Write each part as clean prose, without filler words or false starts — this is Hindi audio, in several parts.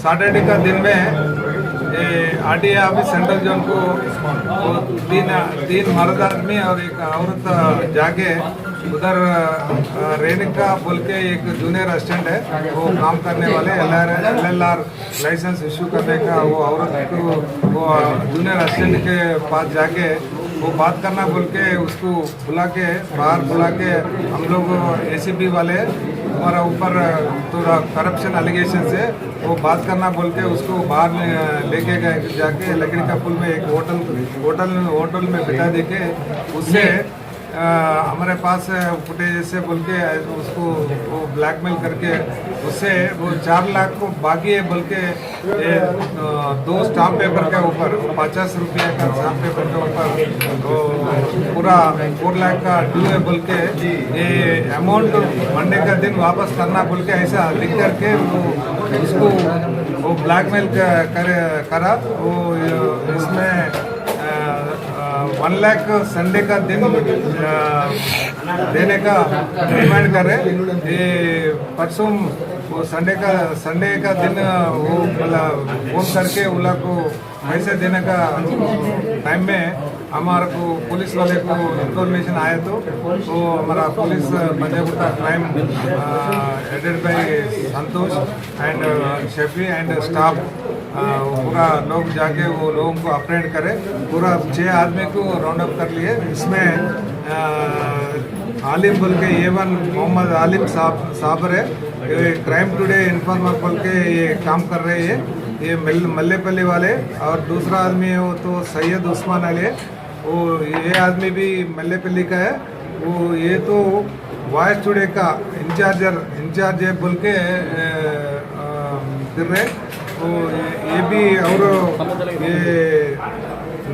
सैटरडे का दिन में आरटीए ऑफिस सेंट्रल जोन को तीन मर्द आदमी और एक औरत जाके उधर रेणुका बोल के एक जूनियर असिस्टेंट है, वो काम करने वाले LLR लाइसेंस इशू करने का, वो औरत को वो जूनियर असिस्टेंट के पास जाके वो बात करना बोल के उसको बाहर बुला के हम लोग ACP वाले हमारा ऊपर थोड़ा करप्शन एलिगेशन से वो बात करना बोल के उसको बाहर लेके गए, जाके लकड़ी का पुल में एक होटल में बिठा देके उससे हमारे पास फुटेज से बोल के उसको वो ब्लैकमेल करके उससे वो 4 लाख को बाकी है बोल के 2 स्टाम्प पेपर के ऊपर 50 रुपये का स्टाम्प पेपर के ऊपर तो पूरा 4 लाख का ड्यू है बोल के ये अमाउंट मंडे का दिन वापस करना बोल के ऐसा लिख करके वो उसको वो ब्लैकमेल करा वो इसमें 1 लाख संडे का दिन देने का डिमांड कर रहे। ये परसों वो संडे का दिन वो मतलब फोन करके उन लोग को पैसे देने का टाइम में हमारे को पुलिस वाले को इंफॉर्मेशन आया तो हमारा पुलिस पंजाबुर्ता crime headed by Santosh and शेफी एंड स्टाफ पूरा लोग जाके वो लोगों को अप्रेंड करे, पूरा 6 आदमी को राउंड अप कर लिए। इसमें आलिम बोल के A1 मोहम्मद आलिम साबर है, ये क्राइम टुडे इन्फॉर्मर बोल के ये काम कर रहे हैं, ये मल्लेपल्ली वाले, और दूसरा आदमी है वो तो सैयद उस्मान अली है, वो ये आदमी भी मल्लेपल्ली का है, वो ये तो वॉइस टुडे का इंचार्ज है बोल के फिर रहे, तो ये भी और ये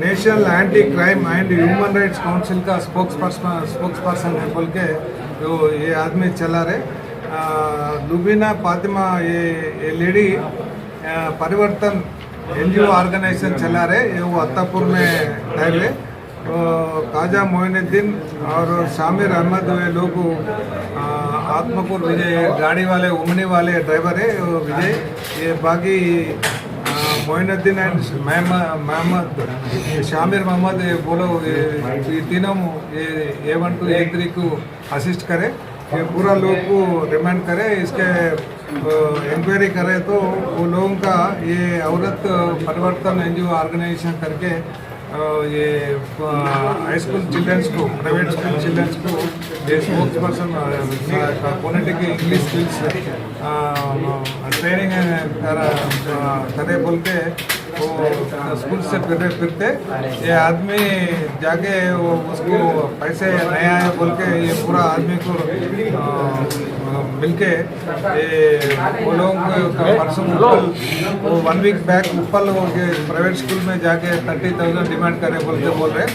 national anti crime and human rights council का स्पोक्स पर्सन है बोल के तो ये आदमी चला रहे। लुबीना फातिमा ये लेडी परिवर्तन NGO ऑर्गेनाइजेशन चला रहे, ये वो अत्तापुर में है। काजा मोइनुद्दीन और शामिर अहमद वे लोग आत्मपुर विजय गाड़ी वाले उमनी वाले ड्राइवर है वो विजय, ये बाकी मोइनुद्दीन एंड मोहम्मद शामिर मोहम्मद बोलो ये तीनों ये A1 to A3 को असिस्ट करे, ये पूरा लोग को रिमांड करे, इसके इंक्वायरी करे तो वो लोगों का ये औरत परिवर्तन NGO ऑर्गेनाइजेशन करके ये हाई स्कूल चिल्ड्रंस को प्राइवेट स्कूल चिल्ड्रंस को ये spokes person phonetic English skills training करे बोल के वो स्कूल से फिरते ये आदमी जाके वो उसको पैसे नहीं आए बोल के ये पूरा आदमी को मिलके ये वो लोगों को परसों वो 1 वीक बैक उप्पल प्राइवेट स्कूल में जाके 30,000 डिमांड करे बोल रहे,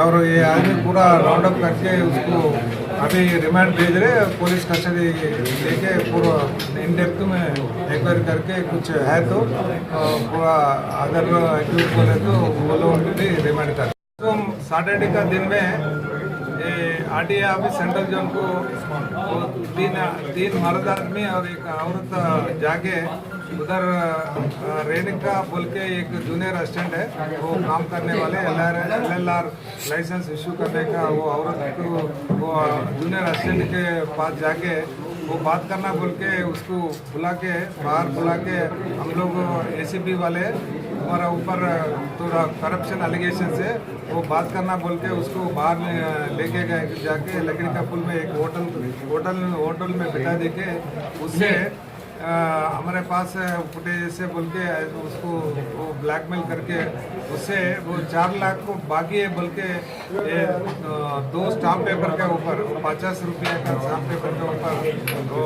और ये आदमी पूरा राउंड अप करके उसको अभी रिमांड भेज रहे, पुलिस कस्टडी लेके पूरा इन डेप्थ में इंक्वायरी करके कुछ है तो पूरा अदर एक्टिविटी बोले तो वो लोग भी रिमांड कर। तो सैटरडे का दिन में आरटीए ऑफिस सेंट्रल जोन को तीन मर्द आदमी और एक औरत जाके उधर रेणुका बोल के एक जूनियर असिस्टेंट है, वो काम करने वाले LLR लाइसेंस इशू करने का, वो औरत को वो जूनियर असिस्टेंट के पास जाके वो बात करना बोल के उसको बाहर बुला के हम लोग ACP वाले हमारा ऊपर थोड़ा करप्शन एलिगेशन से वो बात करना बोल के उसको बाहर लेके गए, जाके लकड़ी का पुल में एक होटल में बिठा देके उससे हमारे पास फुटेज से बोल के उसको वो ब्लैकमेल करके उससे वो 4 लाख को बाकी है बोल के 2 स्टाम्प पेपर के ऊपर 50 रुपये का स्टाम्प पेपर के ऊपर तो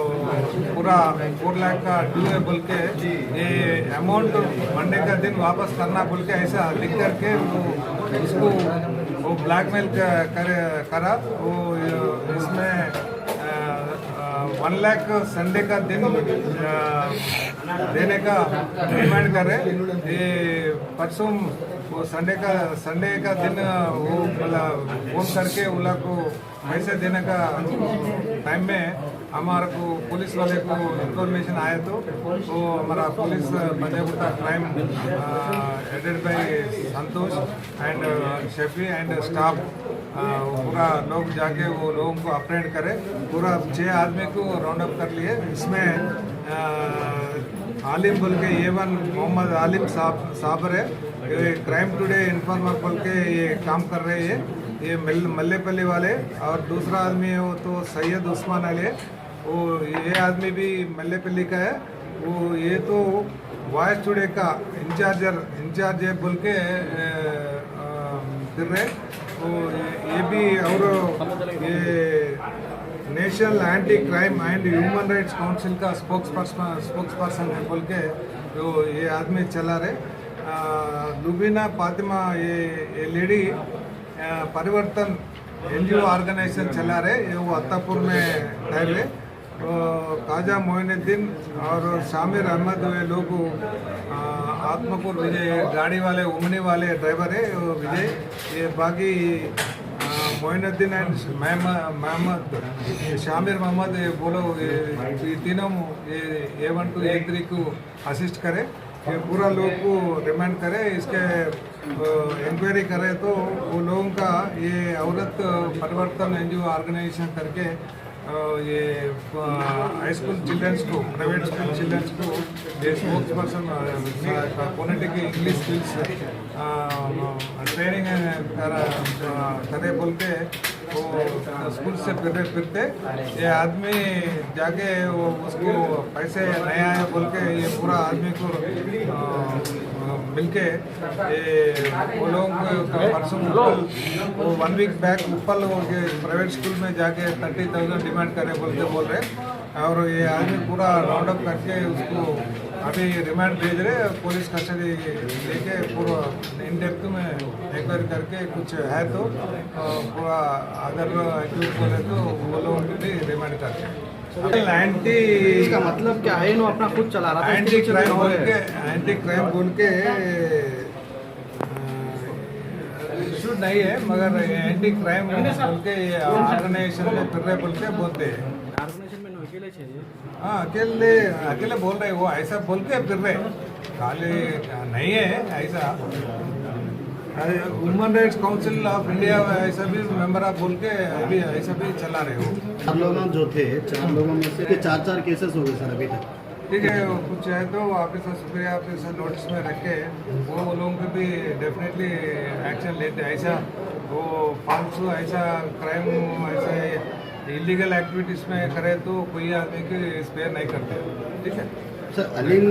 पूरा 4 लाख का ड्यू है बोल के ये अमाउंट मंडे का दिन वापस करना बोल के ऐसा लिख करके वो उसको वो ब्लैकमेल करा, वो इसमें 1 लाख संडे का दिन देने का डिमांड कर रहे। ये परसों वो संडे का दिन वो मतलब फोन करके उन लोग को पैसे देने का टाइम में हमारे को पुलिस वाले को इंफॉर्मेशन आया तो वो हमारा पुलिस पंजाबुता crime headed by Santosh and शेफी एंड स्टाफ पूरा लोग जाके वो लोगों को अप्रेंड करे। पूरा 6 आदमी को राउंड अप कर लिए। इसमें आलिम बोल के A1 मोहम्मद आलिम साबर है, ये क्राइम टुडे इन्फॉर्मर बोल के ये काम कर रहे हैं, ये मल्लेपल्ली वाले। और दूसरा आदमी है वो तो सैयद उस्मान अली है, वो ये आदमी भी मल्लेपल्ली का है। वो ये तो वॉइस टुडे का इंचार्ज है बोल के फिर रहे। तो ये भी और ये national anti crime and human rights council का स्पोक्स पर्सन है बोल के जो ये आदमी चला रहे। लुबीना फातिमा ये लेडी परिवर्तन NGO ऑर्गेनाइजेशन चला रहे, ये वो अत्तापुर में ठहर है। काजा मोइनुद्दीन और शामिर अहमद वे लोग आत्मपुर विजय गाड़ी वाले उमनी वाले ड्राइवर है वो विजय। ये बाकी मोइनुद्दीन एंड मोहम्मद शामिर मोहम्मद ये बोलो ये तीनों ये A1 to A3 को असिस्ट करे। ये पूरा लोग को रिमांड करे, इसके इंक्वायरी करे तो वो लोगों का ये औरत परिवर्तन NGO ऑर्गेनाइजेशन करके ये हाई स्कूल चिल्ड्रंस को प्राइवेट स्कूल चिल्ड्रंस को ये spokes person phonetic English skills training करे बोल के वो स्कूल से फिरते ये आदमी जाके वो उसको पैसे नहीं आए बोल के ये पूरा आदमी को मिलके ये वो लोग परसों वो 1 वीक बैक उप्पल प्राइवेट स्कूल में जाके 30,000 डिमांड करे बोल रहे। और ये आदमी पूरा राउंड अप करके उसको अभी रिमांड भेज रहे, पुलिस कस्टडी लेके पूरा इन डेप्थ में इंक्वायरी करके कुछ है तो पूरा अदर एक्यूज बोले तो वो लोगों को भी रिमांड करते हैं। इसका मतलब क्या है? इन्हों अपना खुद चला रहा था, एंटी क्राइम बोल के इशू नहीं है, मगर एंटी क्राइम बोल के ऑर्गेनाइजेशन में फिर रहे बोल के बोलते हैं। ऑर्गेनाइजेशन में अकेले चाहिए। हाँ अकेले बोल रहे वो ऐसा बोल के फिर रहे, खाली नहीं है ऐसा। Human rights council of India ऐसा भी मेंबर आप बोल के अभी ऐसा भी चला रहे हो। 4 लोग जो थे 4 लोगों में से 4 केसेस हो गए सर अभी तक। ठीक है, कुछ है तो ऑफिसर सुप्रिया ऑफिसर नोटिस में रख के वो लोगों पे भी डेफिनेटली एक्शन लेते हैं। ऐसा वो फालतू ऐसा क्राइम ऐसे इलीगल एक्टिविटीज़ में करे तो कोई आदमी की स्पेयर नहीं करते। ठीक है सर अलीम